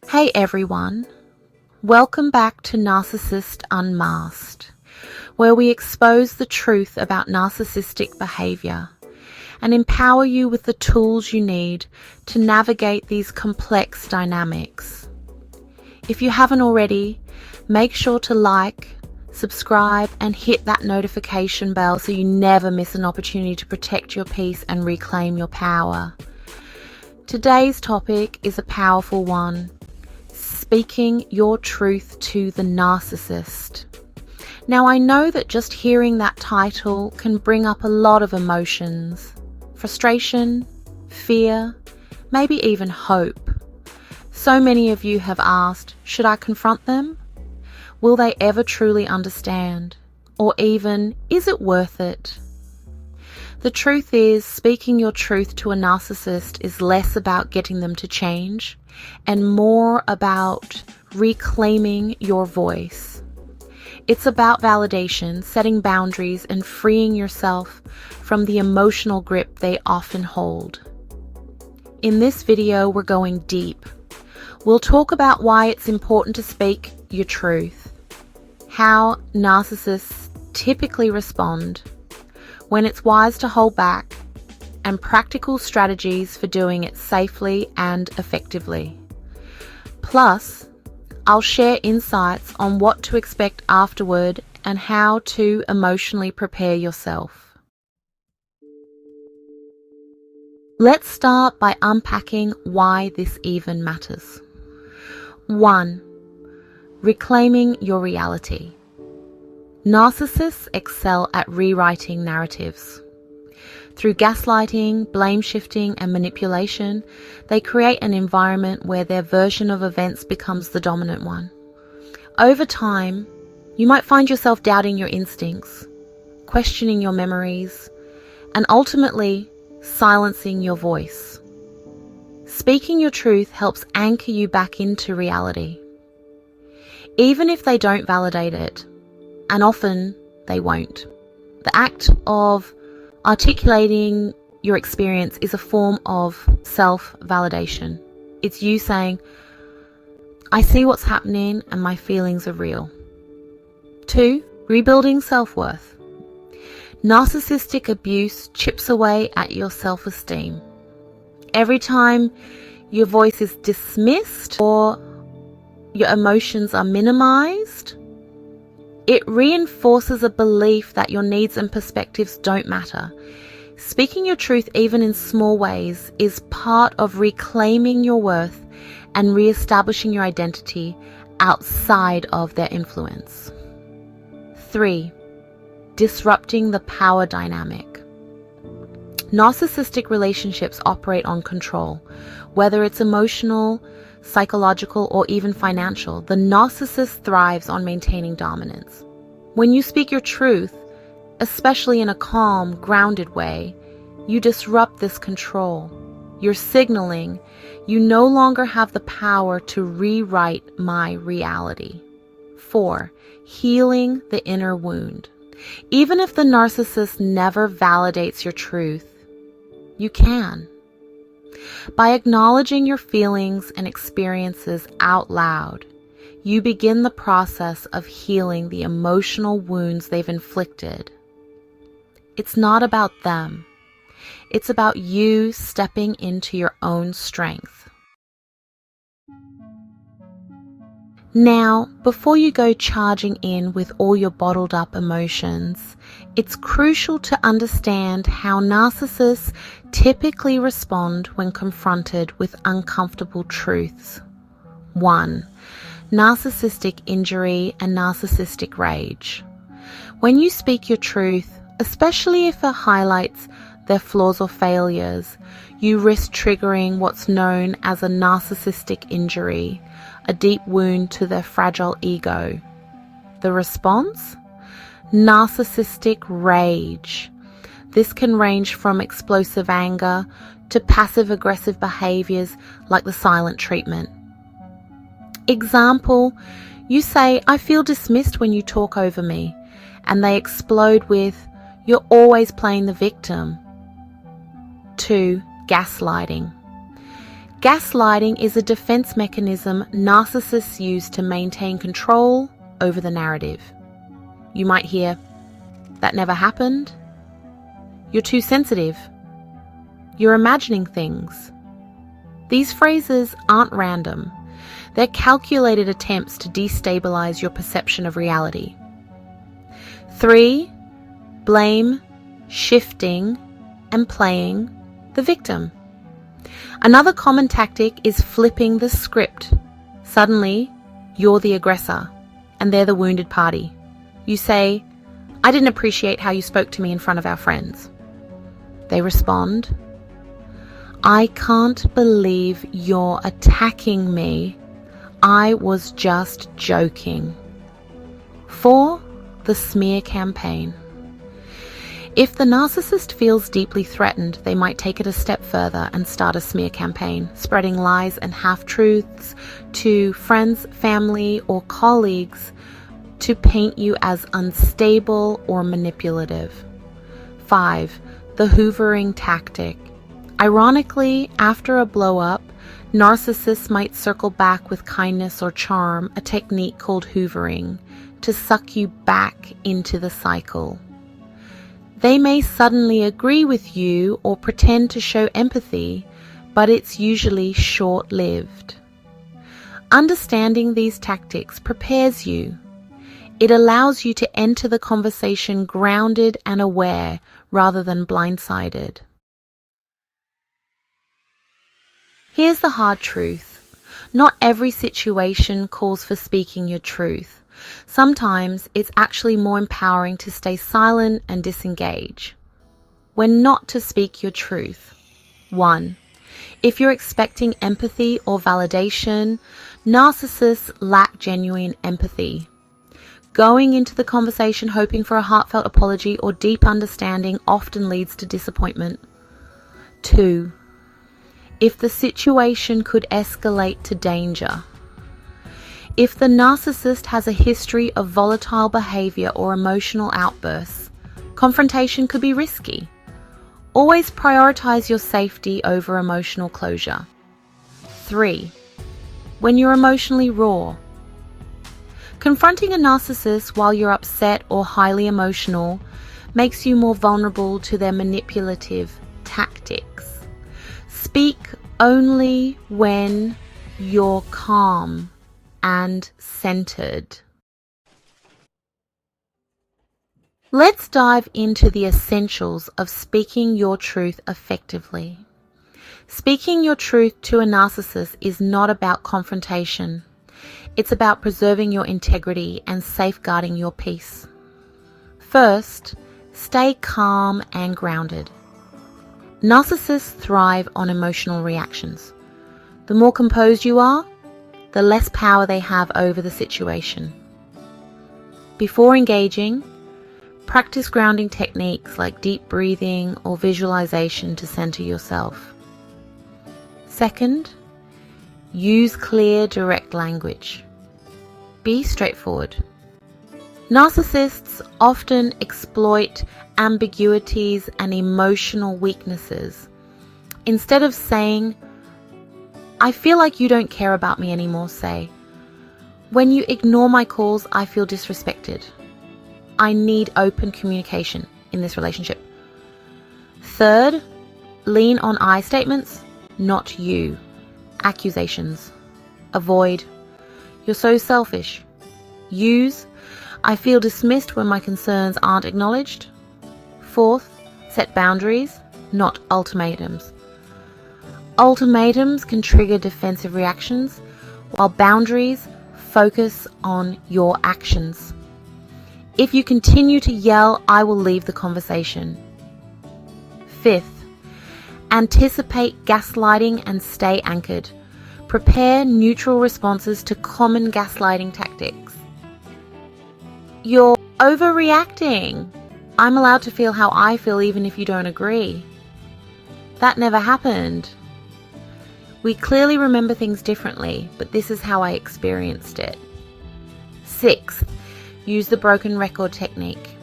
Hey everyone, welcome back to Narcissist Unmasked, where we expose the truth about narcissistic behavior and empower you with the tools you need to navigate these complex dynamics. If you haven't already, make sure to like, subscribe and hit that notification bell so you never miss an opportunity to protect your peace and reclaim your power. Today's topic is a powerful one: speaking your truth to the narcissist. Now, I know that just hearing that title can bring up a lot of emotions: frustration, fear, maybe even hope. So many of you have asked, should I confront them? Will they ever truly understand? Or even, is it worth it? The truth is, speaking your truth to a narcissist is less about getting them to change and more about reclaiming your voice. It's about validation, setting boundaries, and freeing yourself from the emotional grip they often hold. In this video, we're going deep. We'll talk about why it's important to speak your truth, how narcissists typically respond, when it's wise to hold back, and practical strategies for doing it safely and effectively. Plus, I'll share insights on what to expect afterward and how to emotionally prepare yourself. Let's start by unpacking why this even matters. 1. Reclaiming your reality. Narcissists excel at rewriting narratives. Through gaslighting, blame shifting, and manipulation, they create an environment where their version of events becomes the dominant one. Over time, you might find yourself doubting your instincts, questioning your memories, and ultimately silencing your voice. Speaking your truth helps anchor you back into reality. Even if they don't validate it, and often they won't. The act of articulating your experience is a form of self-validation. It's you saying, I see what's happening and my feelings are real. 2. Rebuilding self-worth. Narcissistic abuse chips away at your self-esteem. Every time your voice is dismissed or your emotions are minimized, it reinforces a belief that your needs and perspectives don't matter. Speaking your truth, even in small ways, is part of reclaiming your worth and reestablishing your identity outside of their influence. 3. Disrupting the power dynamic. Narcissistic relationships operate on control, whether it's emotional, psychological, or even financial. The narcissist thrives on maintaining dominance. When you speak your truth, especially in a calm, grounded way, you disrupt this control. You're signaling you no longer have the power to rewrite my reality. 4. Healing the inner wound. Even if the narcissist never validates your truth, you can. By acknowledging your feelings and experiences out loud, you begin the process of healing the emotional wounds they've inflicted. It's not about them. It's about you stepping into your own strength. Now, before you go charging in with all your bottled up emotions, it's crucial to understand how narcissists typically respond when confronted with uncomfortable truths. 1. Narcissistic injury and narcissistic rage. When you speak your truth, especially if it highlights their flaws or failures, you risk triggering what's known as a narcissistic injury, a deep wound to their fragile ego. The response? Narcissistic rage. This can range from explosive anger to passive-aggressive behaviors like the silent treatment. Example, you say, I feel dismissed when you talk over me, and they explode with, you're always playing the victim. 2. Gaslighting. Gaslighting is a defense mechanism narcissists use to maintain control over the narrative. You might hear, "That never happened," "You're too sensitive," "You're imagining things." These phrases aren't random. They're calculated attempts to destabilize your perception of reality. 3. Blame, shifting, and playing the victim. Another common tactic is flipping the script. Suddenly, you're the aggressor, and they're the wounded party. You say, "I didn't appreciate how you spoke to me in front of our friends." They respond, "I can't believe you're attacking me. I was just joking." 4. The smear campaign. If the narcissist feels deeply threatened, they might take it a step further and start a smear campaign, spreading lies and half-truths to friends, family, or colleagues to paint you as unstable or manipulative. 5. The hoovering tactic. Ironically, after a blow-up, narcissists might circle back with kindness or charm, a technique called hoovering, to suck you back into the cycle. They may suddenly agree with you or pretend to show empathy, but it's usually short-lived. Understanding these tactics prepares you. It allows you to enter the conversation grounded and aware rather than blindsided. Here's the hard truth. Not every situation calls for speaking your truth. Sometimes it's actually more empowering to stay silent and disengage. When not to speak your truth. 1. If you're expecting empathy or validation, narcissists lack genuine empathy. Going into the conversation hoping for a heartfelt apology or deep understanding often leads to disappointment. 2. If the situation could escalate to danger. If the narcissist has a history of volatile behavior or emotional outbursts, confrontation could be risky. Always prioritize your safety over emotional closure. 3. When you're emotionally raw. Confronting a narcissist while you're upset or highly emotional makes you more vulnerable to their manipulative tactics. Speak only when you're calm and centered. Let's dive into the essentials of speaking your truth effectively. Speaking your truth to a narcissist is not about confrontation. It's about preserving your integrity and safeguarding your peace. First, stay calm and grounded. Narcissists thrive on emotional reactions. The more composed you are, the less power they have over the situation. Before engaging, practice grounding techniques like deep breathing or visualization to center yourself. Second, use clear, direct language. Be straightforward. Narcissists often exploit ambiguities and emotional weaknesses. Instead of saying, "I feel like you don't care about me anymore," say, "When you ignore my calls, I feel disrespected. I need open communication in this relationship." Third, lean on I statements, not you. Accusations. Avoid, "You're so selfish." Use, "I feel dismissed when my concerns aren't acknowledged." Fourth, set boundaries, not ultimatums. Ultimatums can trigger defensive reactions, while boundaries focus on your actions. If you continue to yell, I will leave the conversation. Fifth, anticipate gaslighting and stay anchored. Prepare neutral responses to common gaslighting tactics. "You're overreacting. I'm allowed to feel how I feel even if you don't agree." "That never happened." We clearly remember things differently, but this is how I experienced it. Sixth, use the broken record technique.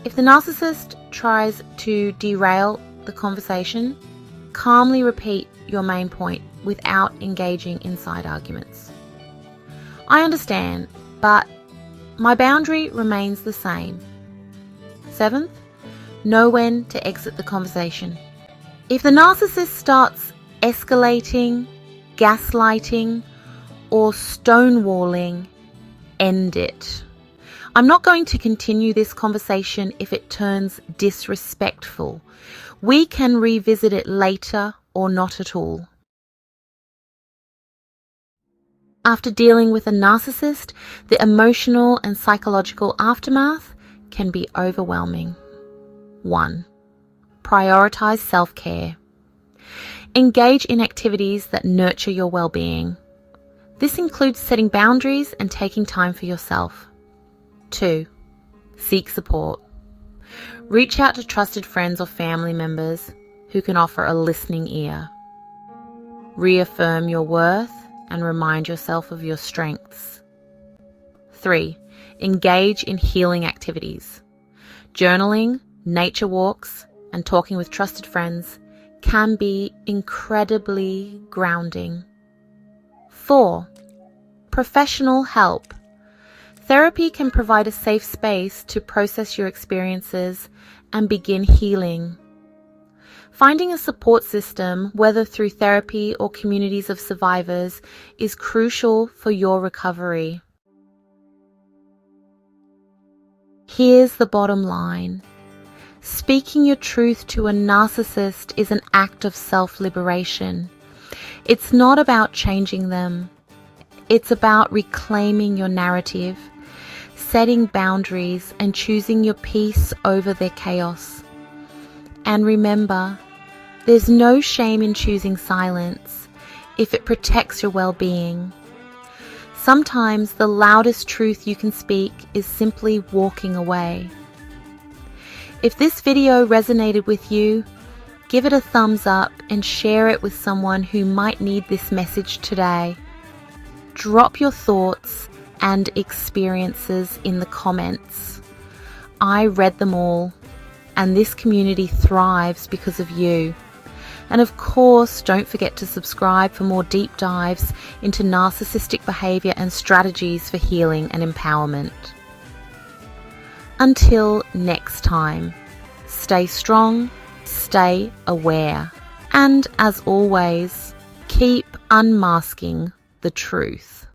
If the narcissist tries to derail the conversation, calmly repeat, your main point without engaging in side arguments. I understand, but my boundary remains the same. 7th, know when to exit the conversation. If the narcissist starts escalating, gaslighting, or stonewalling, end it. I'm not going to continue this conversation if it turns disrespectful. We can revisit it later or not at all. After dealing with a narcissist, the emotional and psychological aftermath can be overwhelming. 1. Prioritize self-care. Engage in activities that nurture your well-being. This includes setting boundaries and taking time for yourself. 2. Seek support. Reach out to trusted friends or family members who can offer a listening ear. Reaffirm your worth and remind yourself of your strengths. 3. Engage in healing activities. Journaling, nature walks, and talking with trusted friends can be incredibly grounding. 4. Professional help. Therapy can provide a safe space to process your experiences and begin healing. Finding a support system, whether through therapy or communities of survivors, is crucial for your recovery. Here's the bottom line. Speaking your truth to a narcissist is an act of self-liberation. It's not about changing them. It's about reclaiming your narrative, setting boundaries, and choosing your peace over their chaos. And remember, there's no shame in choosing silence if it protects your well-being. Sometimes the loudest truth you can speak is simply walking away. If this video resonated with you, give it a thumbs up and share it with someone who might need this message today. Drop your thoughts and experiences in the comments. I read them all, and this community thrives because of you. And of course, don't forget to subscribe for more deep dives into narcissistic behavior and strategies for healing and empowerment. Until next time, stay strong, stay aware, and as always, keep unmasking the truth.